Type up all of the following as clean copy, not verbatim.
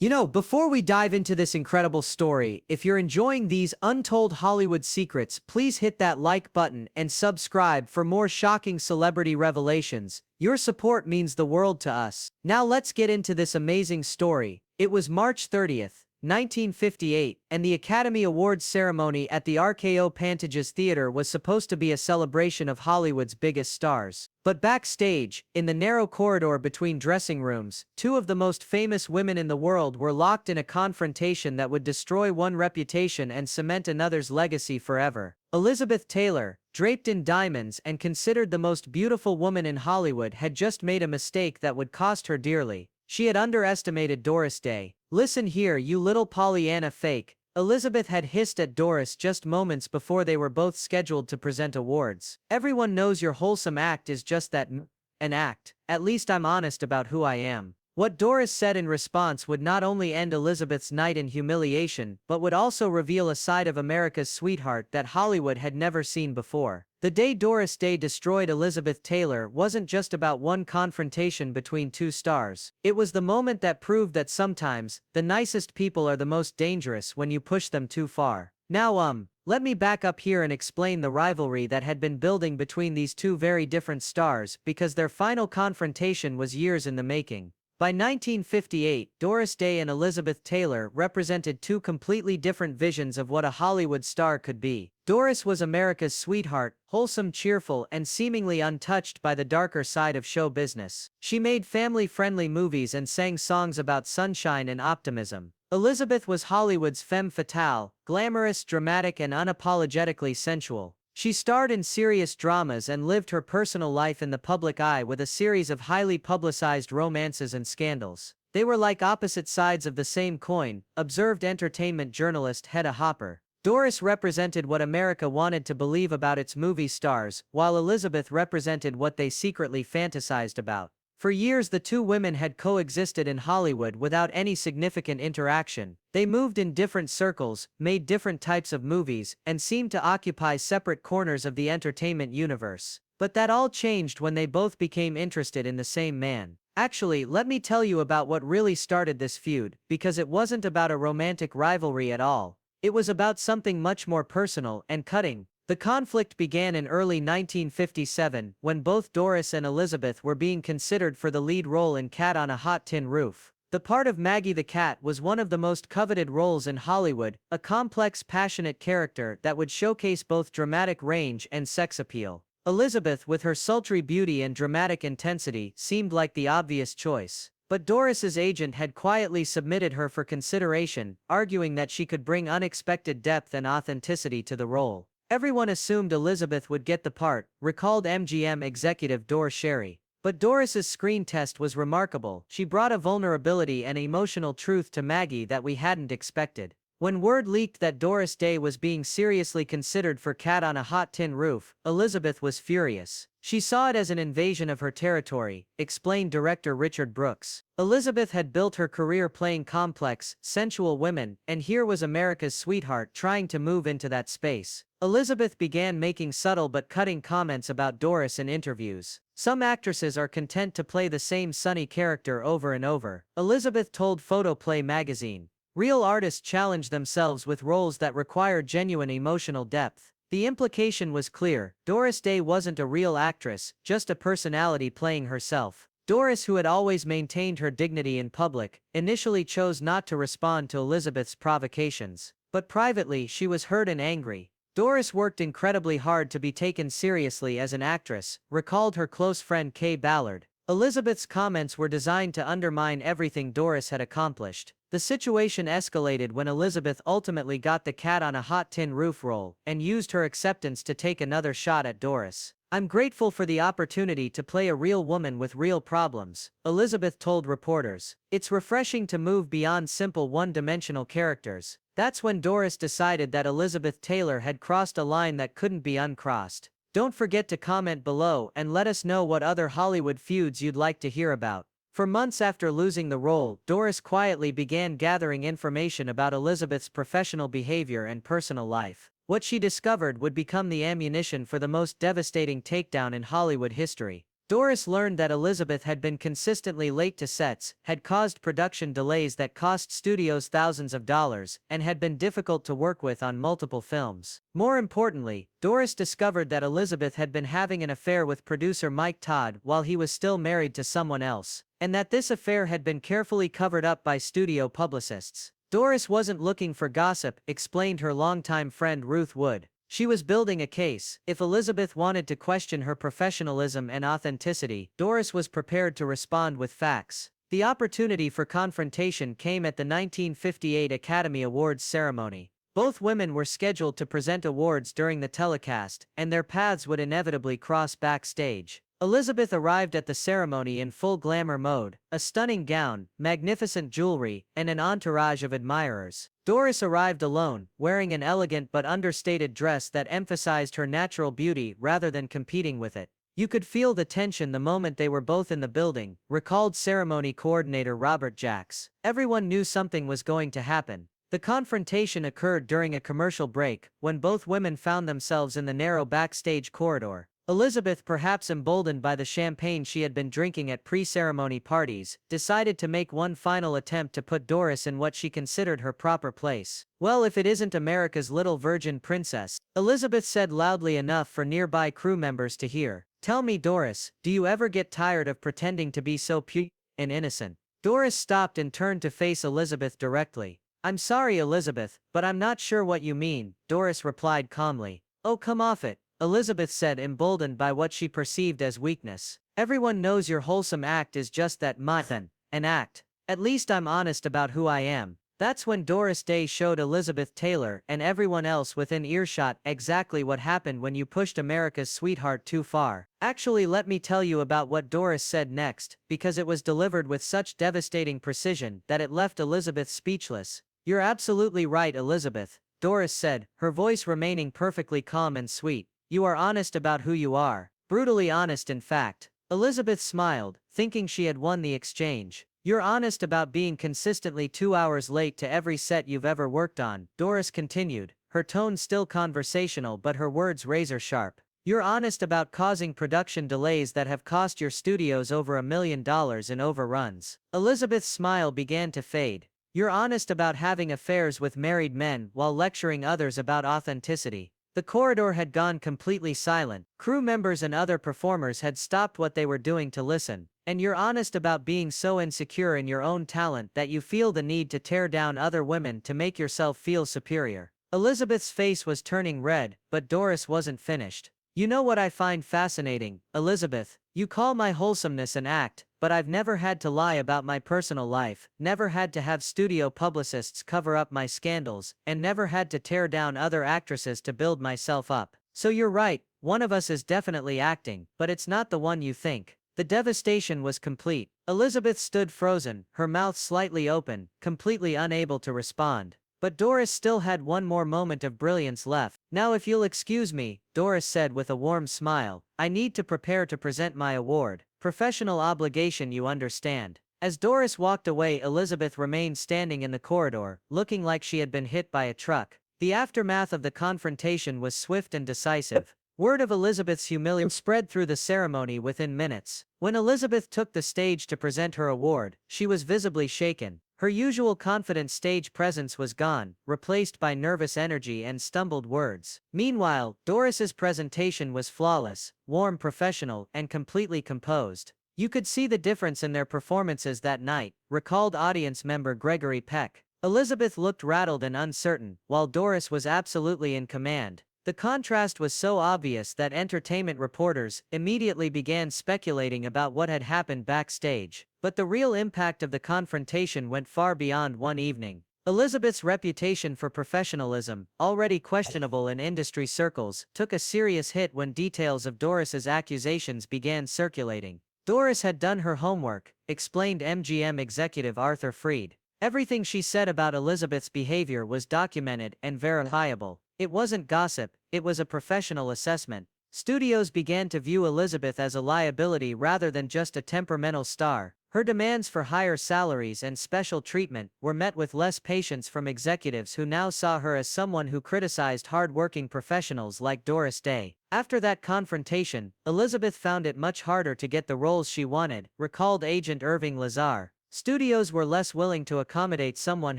Before we dive into this incredible story, if you're enjoying these untold Hollywood secrets, please hit that like button and subscribe for more shocking celebrity revelations. Your support means the world to us. Now let's get into this amazing story. It was March 30th, 1958, and the Academy Awards ceremony at the RKO Pantages Theater was supposed to be a celebration of Hollywood's biggest stars. But backstage, in the narrow corridor between dressing rooms, two of the most famous women in the world were locked in a confrontation that would destroy one reputation and cement another's legacy forever. Elizabeth Taylor, draped in diamonds and considered the most beautiful woman in Hollywood, had just made a mistake that would cost her dearly. She had underestimated Doris Day. "Listen here, you little Pollyanna fake," Elizabeth had hissed at Doris just moments before they were both scheduled to present awards. "Everyone knows your wholesome act is just that an act. At least I'm honest about who I am." What Doris said in response would not only end Elizabeth's night in humiliation, but would also reveal a side of America's sweetheart that Hollywood had never seen before. The day Doris Day destroyed Elizabeth Taylor wasn't just about one confrontation between two stars. It was the moment that proved that sometimes, the nicest people are the most dangerous when you push them too far. Now let me back up here and explain the rivalry that had been building between these two very different stars, because their final confrontation was years in the making. By 1958, Doris Day and Elizabeth Taylor represented two completely different visions of what a Hollywood star could be. Doris was America's sweetheart, wholesome, cheerful, and seemingly untouched by the darker side of show business. She made family-friendly movies and sang songs about sunshine and optimism. Elizabeth was Hollywood's femme fatale, glamorous, dramatic, and unapologetically sensual. She starred in serious dramas and lived her personal life in the public eye with a series of highly publicized romances and scandals. "They were like opposite sides of the same coin," observed entertainment journalist Hedda Hopper. Doris represented what America wanted to believe about its movie stars, while Elizabeth represented what they secretly fantasized about. For years the two women had coexisted in Hollywood without any significant interaction. They moved in different circles, made different types of movies, and seemed to occupy separate corners of the entertainment universe. But that all changed when they both became interested in the same man. Actually, let me tell you about what really started this feud, because it wasn't about a romantic rivalry at all. It was about something much more personal and cutting. The conflict began in early 1957, when both Doris and Elizabeth were being considered for the lead role in Cat on a Hot Tin Roof. The part of Maggie the Cat was one of the most coveted roles in Hollywood, a complex, passionate character that would showcase both dramatic range and sex appeal. Elizabeth, with her sultry beauty and dramatic intensity, seemed like the obvious choice. But Doris's agent had quietly submitted her for consideration, arguing that she could bring unexpected depth and authenticity to the role. Everyone assumed Elizabeth would get the part, recalled MGM executive Doris Sherry. But Doris's screen test was remarkable. She brought a vulnerability and emotional truth to Maggie that we hadn't expected. When word leaked that Doris Day was being seriously considered for Cat on a Hot Tin Roof, Elizabeth was furious. She saw it as an invasion of her territory, explained director Richard Brooks. Elizabeth had built her career playing complex, sensual women, and here was America's sweetheart trying to move into that space. Elizabeth began making subtle but cutting comments about Doris in interviews. "Some actresses are content to play the same sunny character over and over," Elizabeth told Photoplay magazine. "Real artists challenge themselves with roles that require genuine emotional depth." The implication was clear: Doris Day wasn't a real actress, just a personality playing herself. Doris, who had always maintained her dignity in public, initially chose not to respond to Elizabeth's provocations. But privately she was hurt and angry. Doris worked incredibly hard to be taken seriously as an actress, recalled her close friend Kay Ballard. Elizabeth's comments were designed to undermine everything Doris had accomplished. The situation escalated when Elizabeth ultimately got the Cat on a Hot Tin Roof role, and used her acceptance to take another shot at Doris. "I'm grateful for the opportunity to play a real woman with real problems," Elizabeth told reporters. "It's refreshing to move beyond simple one-dimensional characters." That's when Doris decided that Elizabeth Taylor had crossed a line that couldn't be uncrossed. Don't forget to comment below and let us know what other Hollywood feuds you'd like to hear about. For months after losing the role, Doris quietly began gathering information about Elizabeth's professional behavior and personal life. What she discovered would become the ammunition for the most devastating takedown in Hollywood history. Doris learned that Elizabeth had been consistently late to sets, had caused production delays that cost studios thousands of dollars, and had been difficult to work with on multiple films. More importantly, Doris discovered that Elizabeth had been having an affair with producer Mike Todd while he was still married to someone else, and that this affair had been carefully covered up by studio publicists. Doris wasn't looking for gossip, explained her longtime friend Ruth Wood. She was building a case. If Elizabeth wanted to question her professionalism and authenticity, Doris was prepared to respond with facts. The opportunity for confrontation came at the 1958 Academy Awards ceremony. Both women were scheduled to present awards during the telecast, and their paths would inevitably cross backstage. Elizabeth arrived at the ceremony in full glamour mode, a stunning gown, magnificent jewelry, and an entourage of admirers. Doris arrived alone, wearing an elegant but understated dress that emphasized her natural beauty rather than competing with it. You could feel the tension the moment they were both in the building, recalled ceremony coordinator Robert Jacks. Everyone knew something was going to happen. The confrontation occurred during a commercial break, when both women found themselves in the narrow backstage corridor. Elizabeth, perhaps emboldened by the champagne she had been drinking at pre-ceremony parties, decided to make one final attempt to put Doris in what she considered her proper place. "Well, if it isn't America's little virgin princess," Elizabeth said loudly enough for nearby crew members to hear. "Tell me, Doris, do you ever get tired of pretending to be so pure and innocent?" Doris stopped and turned to face Elizabeth directly. "I'm sorry, Elizabeth, but I'm not sure what you mean," Doris replied calmly. "Oh, come off it," Elizabeth said, emboldened by what she perceived as weakness. "Everyone knows your wholesome act is just that, an act. At least I'm honest about who I am." That's when Doris Day showed Elizabeth Taylor and everyone else within earshot exactly what happened when you pushed America's sweetheart too far. Actually, let me tell you about what Doris said next, because it was delivered with such devastating precision that it left Elizabeth speechless. "You're absolutely right, Elizabeth," Doris said, her voice remaining perfectly calm and sweet. "You are honest about who you are. Brutally honest, in fact." Elizabeth smiled, thinking she had won the exchange. "You're honest about being consistently 2 hours late to every set you've ever worked on," Doris continued, her tone still conversational but her words razor-sharp. "You're honest about causing production delays that have cost your studios over $1 million in overruns." Elizabeth's smile began to fade. "You're honest about having affairs with married men while lecturing others about authenticity." The corridor had gone completely silent. Crew members and other performers had stopped what they were doing to listen. "And you're honest about being so insecure in your own talent that you feel the need to tear down other women to make yourself feel superior." Elizabeth's face was turning red, but Doris wasn't finished. "You know what I find fascinating, Elizabeth? You call my wholesomeness an act, but I've never had to lie about my personal life, never had to have studio publicists cover up my scandals, and never had to tear down other actresses to build myself up. So you're right, one of us is definitely acting, but it's not the one you think." The devastation was complete. Elizabeth stood frozen, her mouth slightly open, completely unable to respond. But Doris still had one more moment of brilliance left. "Now, if you'll excuse me," Doris said with a warm smile, "I need to prepare to present my award. Professional obligation, you understand." As Doris walked away, Elizabeth remained standing in the corridor, looking like she had been hit by a truck. The aftermath of the confrontation was swift and decisive. Word of Elizabeth's humiliation spread through the ceremony within minutes. When Elizabeth took the stage to present her award, she was visibly shaken. Her usual confident stage presence was gone, replaced by nervous energy and stumbled words. Meanwhile, Doris's presentation was flawless, warm, professional, and completely composed. "You could see the difference in their performances that night," recalled audience member Gregory Peck. Elizabeth looked rattled and uncertain, while Doris was absolutely in command. The contrast was so obvious that entertainment reporters immediately began speculating about what had happened backstage. But the real impact of the confrontation went far beyond one evening. Elizabeth's reputation for professionalism, already questionable in industry circles, took a serious hit when details of Doris's accusations began circulating. "Doris had done her homework," explained MGM executive Arthur Freed. "Everything she said about Elizabeth's behavior was documented and verifiable. It wasn't gossip, it was a professional assessment." Studios began to view Elizabeth as a liability rather than just a temperamental star. Her demands for higher salaries and special treatment were met with less patience from executives who now saw her as someone who criticized hard-working professionals like Doris Day. After that confrontation, Elizabeth found it much harder to get the roles she wanted, recalled agent Irving Lazar. Studios were less willing to accommodate someone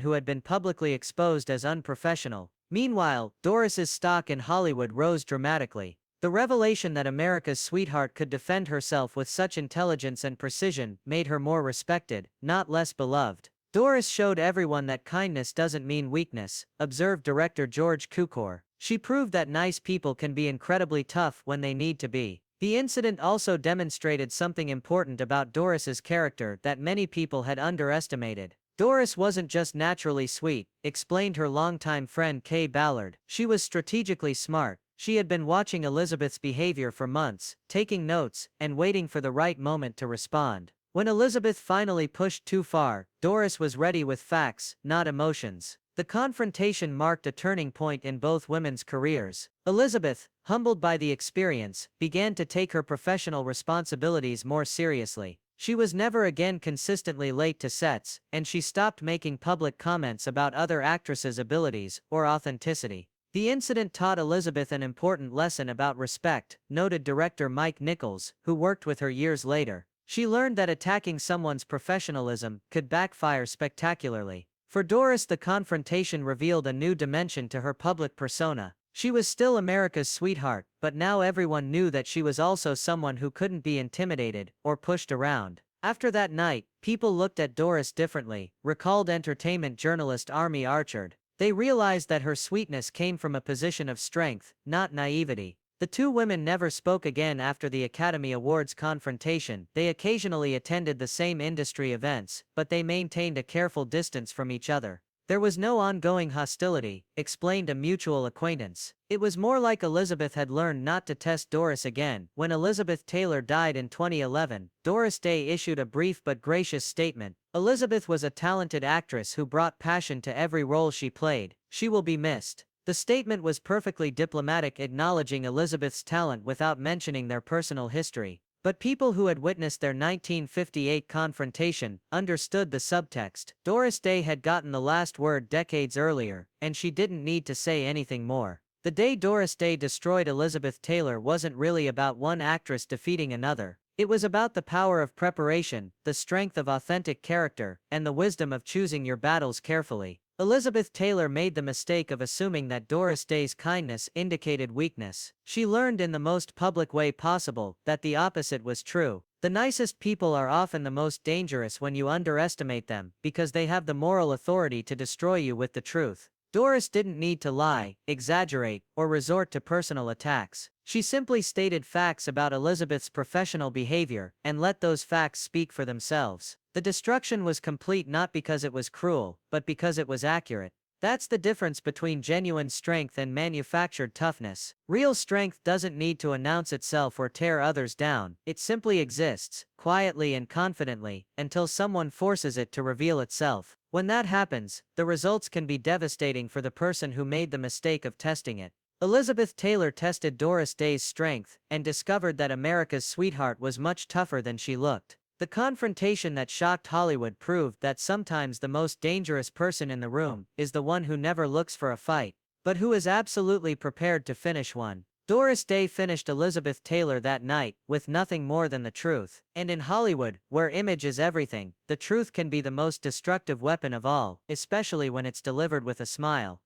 who had been publicly exposed as unprofessional. Meanwhile, Doris's stock in Hollywood rose dramatically. The revelation that America's sweetheart could defend herself with such intelligence and precision made her more respected, not less beloved. Doris showed everyone that kindness doesn't mean weakness, observed director George Cukor. She proved that nice people can be incredibly tough when they need to be. The incident also demonstrated something important about Doris's character that many people had underestimated. Doris wasn't just naturally sweet, explained her longtime friend Kay Ballard. She was strategically smart. She had been watching Elizabeth's behavior for months, taking notes, and waiting for the right moment to respond. When Elizabeth finally pushed too far, Doris was ready with facts, not emotions. The confrontation marked a turning point in both women's careers. Elizabeth, humbled by the experience, began to take her professional responsibilities more seriously. She was never again consistently late to sets, and she stopped making public comments about other actresses' abilities or authenticity. The incident taught Elizabeth an important lesson about respect, noted director Mike Nichols, who worked with her years later. She learned that attacking someone's professionalism could backfire spectacularly. For Doris, the confrontation revealed a new dimension to her public persona. She was still America's sweetheart, but now everyone knew that she was also someone who couldn't be intimidated or pushed around. After that night, people looked at Doris differently, recalled entertainment journalist Army Archard. They realized that her sweetness came from a position of strength, not naivety. The two women never spoke again after the Academy Awards confrontation. They occasionally attended the same industry events, but they maintained a careful distance from each other. There was no ongoing hostility, explained a mutual acquaintance. It was more like Elizabeth had learned not to test Doris again. When Elizabeth Taylor died in 2011, Doris Day issued a brief but gracious statement. Elizabeth was a talented actress who brought passion to every role she played. She will be missed. The statement was perfectly diplomatic, acknowledging Elizabeth's talent without mentioning their personal history. But people who had witnessed their 1958 confrontation understood the subtext. Doris Day had gotten the last word decades earlier, and she didn't need to say anything more. The day Doris Day destroyed Elizabeth Taylor wasn't really about one actress defeating another. It was about the power of preparation, the strength of authentic character, and the wisdom of choosing your battles carefully. Elizabeth Taylor made the mistake of assuming that Doris Day's kindness indicated weakness. She learned in the most public way possible that the opposite was true. The nicest people are often the most dangerous when you underestimate them, because they have the moral authority to destroy you with the truth. Doris didn't need to lie, exaggerate, or resort to personal attacks. She simply stated facts about Elizabeth's professional behavior, and let those facts speak for themselves. The destruction was complete not because it was cruel, but because it was accurate. That's the difference between genuine strength and manufactured toughness. Real strength doesn't need to announce itself or tear others down. It simply exists, quietly and confidently, until someone forces it to reveal itself. When that happens, the results can be devastating for the person who made the mistake of testing it. Elizabeth Taylor tested Doris Day's strength, and discovered that America's sweetheart was much tougher than she looked. The confrontation that shocked Hollywood proved that sometimes the most dangerous person in the room is the one who never looks for a fight, but who is absolutely prepared to finish one. Doris Day finished Elizabeth Taylor that night with nothing more than the truth. And in Hollywood, where image is everything, the truth can be the most destructive weapon of all, especially when it's delivered with a smile.